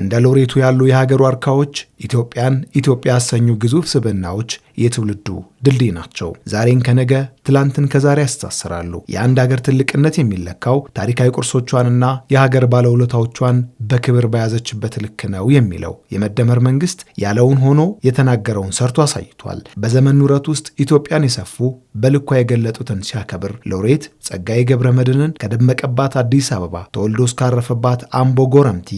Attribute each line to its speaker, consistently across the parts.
Speaker 1: እንደ ሎሬቱ ያሉ የሀገሩ አርካዎች ኢትዮጵያን ኢትዮጵያ ያሰኙ ግዙፍ ስብዕናዎች የትውልዱ ድልድይ ናቸው። ዛሬን ከነገ ትላንትን ከዛሬ ያስተሳስራሉ። የአንድ ሀገር ትልቅነት የሚለካው ታሪካዊ ቅርሶቿንና የሀገር ባለውለታዎቿን በክብር በያዘችበት ልክ ነው የሚለው የመደመር መንግስት ያለውን ሆኖ የተናገረውን ሰርቶ አሳይቷል። በዘመን ኑረት ውስጥ ኢትዮጵያን የሰፉ በልኳ የገለጡትን ሲያከብር ሎሬት ጸጋዬ ገብረመድህንን ከደመቀባት አዲስ አበባ ተወልዶ እስካረፈባት አምቦ ጎረምቲ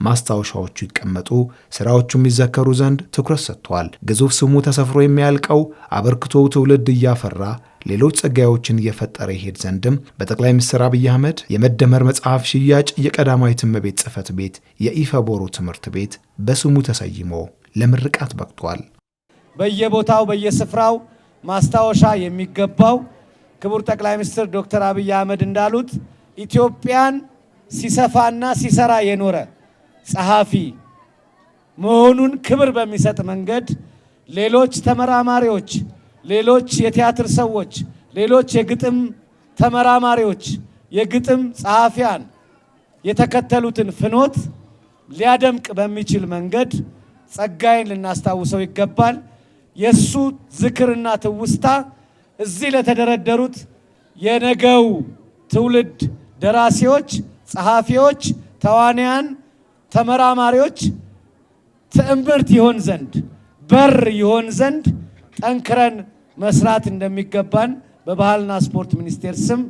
Speaker 1: ማስታወሻዎቹ ይቀመጡ፣ ስራዎቹ የሚዘከሩ ዘንድ ትኩረት ሰጥቷል። ግዙፍ ስሙ ተሰፍሮ የሚያልቀው አበርክቶው ትውልድ እያፈራ ሌሎች ጸጋዮችን እየፈጠረ ይሄድ ዘንድም በጠቅላይ ሚኒስትር አብይ አህመድ የመደመር መጽሐፍ ሽያጭ የቀዳማዊት እመቤት ጽሕፈት ቤት የኢፈቦሩ ትምህርት ቤት በስሙ ተሰይሞ ለምርቃት በቅቷል።
Speaker 2: በየቦታው በየስፍራው ማስታወሻ የሚገባው ክቡር ጠቅላይ ሚኒስትር ዶክተር አብይ አህመድ እንዳሉት ኢትዮጵያን ሲሰፋና ሲሰራ የኖረ ጸሐፊ መሆኑን ክብር በሚሰጥ መንገድ ሌሎች ተመራማሪዎች፣ ሌሎች የቲያትር ሰዎች፣ ሌሎች የግጥም ተመራማሪዎች፣ የግጥም ጸሐፊያን የተከተሉትን ፍኖት ሊያደምቅ በሚችል መንገድ ጸጋዬን ልናስታውሰው ይገባል። የሱ ዝክርና ትውስታ እዚህ ለተደረደሩት የነገው ትውልድ ደራሲዎች፣ ጸሐፊዎች፣ ተዋንያን፣ ተመራማሪዎች ትዕምርት ይሆን ዘንድ በር ይሆን ዘንድ ጠንክረን መስራት እንደሚገባን በባህልና ስፖርት ሚኒስቴር ስም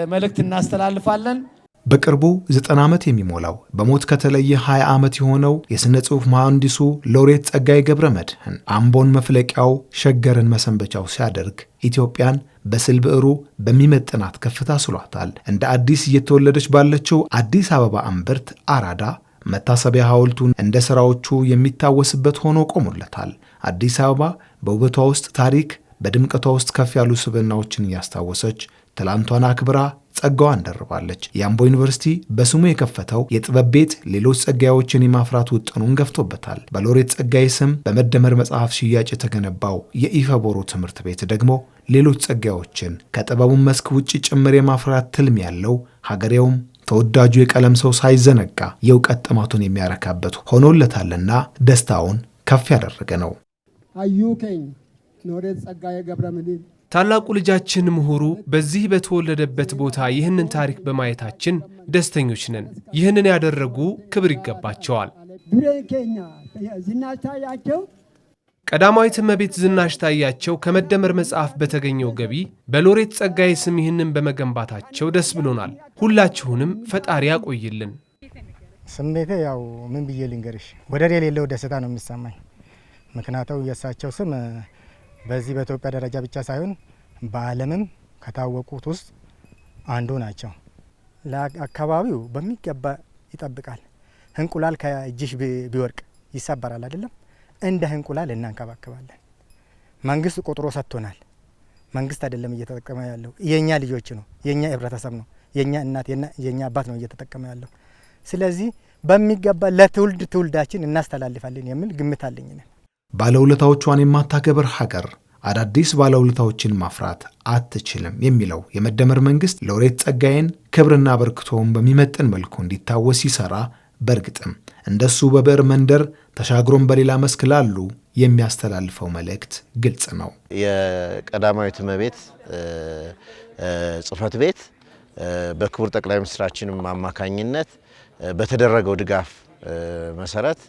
Speaker 2: መልእክት እናስተላልፋለን።
Speaker 1: በቅርቡ 90 ዓመት የሚሞላው በሞት ከተለየ 20 ዓመት የሆነው የሥነ ጽሑፍ መሐንዲሱ ሎሬት ጸጋዬ ገብረመድህን አምቦን መፍለቂያው ሸገርን መሰንበቻው ሲያደርግ ኢትዮጵያን በስዕል ብዕሩ በሚመጥናት ከፍታ ስሏታል። እንደ አዲስ እየተወለደች ባለችው አዲስ አበባ እምብርት አራዳ መታሰቢያ ሐውልቱን እንደ ሥራዎቹ የሚታወስበት ሆኖ ቆሞለታል። አዲስ አበባ በውበቷ ውስጥ ታሪክ፣ በድምቀቷ ውስጥ ከፍ ያሉ ስብዕናዎችን እያስታወሰች ትላንቷን አክብራ ጸጋዋን ደርባለች። የአምቦ ዩኒቨርሲቲ በስሙ የከፈተው የጥበብ ቤት ሌሎች ጸጋዮችን የማፍራት ውጥኑን ገፍቶበታል። በሎሬት ጸጋዬ ስም በመደመር መጽሐፍ ሽያጭ የተገነባው የኢፈቦሩ ትምህርት ቤት ደግሞ ሌሎች ጸጋዮችን ከጥበቡ መስክ ውጭ ጭምር የማፍራት ትልም ያለው ሀገሬውም ተወዳጁ የቀለም ሰው ሳይዘነጋ የእውቀት ጥማቱን የሚያረካበት ሆኖለታልና ደስታውን ከፍ ያደረገ ነው።
Speaker 3: አዩከኝ ሎሬት ጸጋዬ ገብረመድህን
Speaker 4: ታላቁ ልጃችን ምሁሩ በዚህ በተወለደበት ቦታ ይህንን ታሪክ በማየታችን ደስተኞች ነን። ይህንን ያደረጉ ክብር ይገባቸዋል። ቀዳማዊት እመቤት ዝናሽ ታያቸው ከመደመር መጽሐፍ በተገኘው ገቢ በሎሬት ጸጋዬ ስም ይህንን በመገንባታቸው ደስ ብሎናል። ሁላችሁንም ፈጣሪ ያቆይልን።
Speaker 5: ስሜቴ ያው ምን ብዬ ልንገርሽ፣ ወደር የሌለው ደስታ ነው የሚሰማኝ። ምክንያቱም የእሳቸው ስም በዚህ በኢትዮጵያ ደረጃ ብቻ ሳይሆን በዓለምም ከታወቁት ውስጥ አንዱ ናቸው። ለአካባቢው በሚገባ ይጠብቃል። እንቁላል ከእጅሽ ቢወርቅ ይሰበራል አይደለም? እንደ እንቁላል እናንከባከባለን። መንግስት ቆጥሮ ሰጥቶናል። መንግስት አይደለም እየተጠቀመ ያለው፣ የኛ ልጆች ነው፣ የኛ ህብረተሰብ ነው፣ የኛ እናት የኛ አባት ነው እየተጠቀመ ያለው። ስለዚህ በሚገባ ለትውልዳችን እናስተላልፋለን የሚል ግምት አለኝ።
Speaker 1: ባለውለታዎቿን የማታከብር ሀገር አዳዲስ ባለውለታዎችን ማፍራት አትችልም የሚለው የመደመር መንግስት ሎሬት ጸጋዬን ክብርና በርክቶውን በሚመጥን መልኩ እንዲታወስ ይሰራ። በእርግጥም እንደሱ በብዕር መንደር ተሻግሮም በሌላ መስክ ላሉ የሚያስተላልፈው መልእክት ግልጽ ነው።
Speaker 6: የቀዳማዊት እመቤት ጽሕፈት ቤት በክቡር ጠቅላይ ሚኒስትራችን አማካኝነት በተደረገው ድጋፍ መሰረት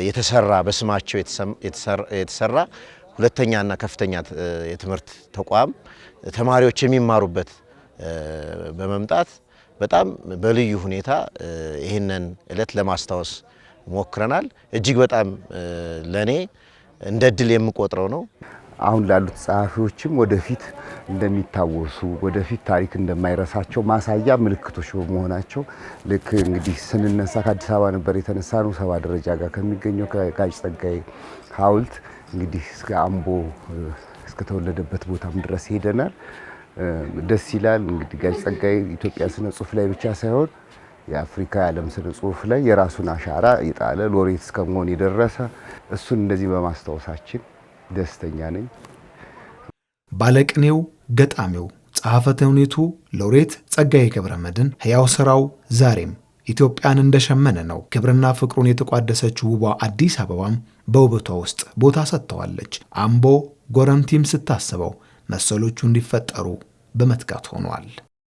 Speaker 6: የተሰራ በስማቸው የተሰራ ሁለተኛና ከፍተኛ የትምህርት ተቋም ተማሪዎች የሚማሩበት በመምጣት በጣም በልዩ ሁኔታ ይህንን ዕለት ለማስታወስ ሞክረናል። እጅግ በጣም ለኔ እንደ ድል የምቆጥረው ነው።
Speaker 7: አሁን ላሉት ጸሐፊዎችም ወደፊት እንደሚታወሱ ወደፊት ታሪክ እንደማይረሳቸው ማሳያ ምልክቶች በመሆናቸው ልክ እንግዲህ ስንነሳ ከአዲስ አበባ ነበር የተነሳ ነው 70 ደረጃ ጋር ከሚገኘው ከጋሽ ጸጋዬ ሐውልት እንግዲህ እስከ አምቦ እስከተወለደበት ቦታም ድረስ ሄደናል። ደስ ይላል። እንግዲህ ጋሽ ጸጋዬ ኢትዮጵያ ስነ ጽሑፍ ላይ ብቻ ሳይሆን የአፍሪካ የዓለም ስነ ጽሑፍ ላይ የራሱን አሻራ የጣለ ሎሬት እስከመሆን የደረሰ እሱን እንደዚህ በማስታወሳችን ደስተኛ ነኝ።
Speaker 1: ባለቅኔው፣ ገጣሚው፣ ጸሐፌ ተውኔቱ ሎሬት ጸጋዬ ገብረመድህን ሕያው ሥራው ዛሬም ኢትዮጵያን እንደሸመነ ነው። ክብርና ፍቅሩን የተቋደሰችው ውቧ አዲስ አበባም በውበቷ ውስጥ ቦታ ሰጥተዋለች። አምቦ ጎረምቲም ስታስበው መሰሎቹ እንዲፈጠሩ በመትጋት ሆኗል።